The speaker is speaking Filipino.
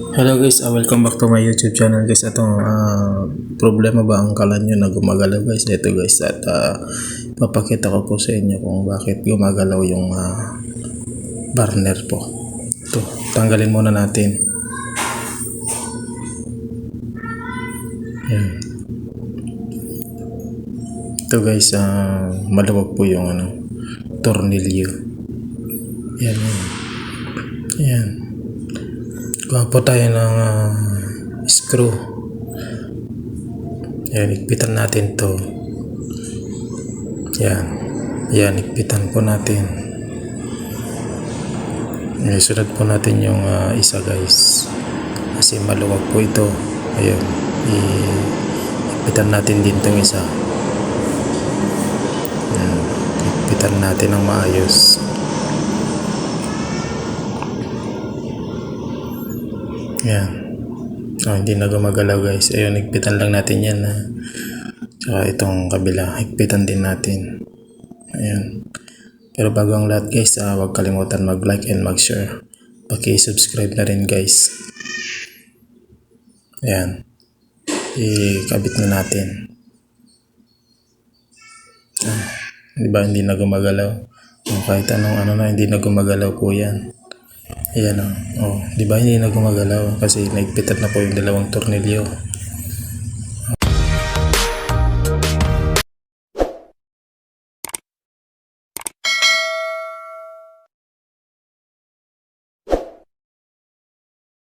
Hello guys, welcome back to my YouTube channel guys. Problema ba ang kalan nyo na gumagalaw guys? Ito guys at papakita ko po sa inyo kung bakit gumagalaw yung burner po. Ito, tanggalin muna natin. Ayan. Ito guys, maluwag po yung tornilyo. Ayan. Ayan. Gawa po tayo ng screw. Ayan, ikpitan natin to. Ayan, ikpitan po natin. Sunod po natin yung isa guys. Kasi maluwag po ito. Ayan, ikpitan natin din itong isa. Ayan, ikpitan natin ng maayos. Ayan. Hindi na gumagalaw guys. Ayun, higpitan lang natin yan. Tsaka itong kabila, higpitan din natin. Ayan. Pero bago ang lahat guys, huwag kalimutan mag-like and mag-share. Paki-subscribe na rin guys. Ayan. Ikabit na natin. Diba hindi na gumagalaw? Kahit anong na, hindi na gumagalaw po yan. Ayan di ba hindi na gumagalaw kasi naigpitan na po yung dalawang tornilyo.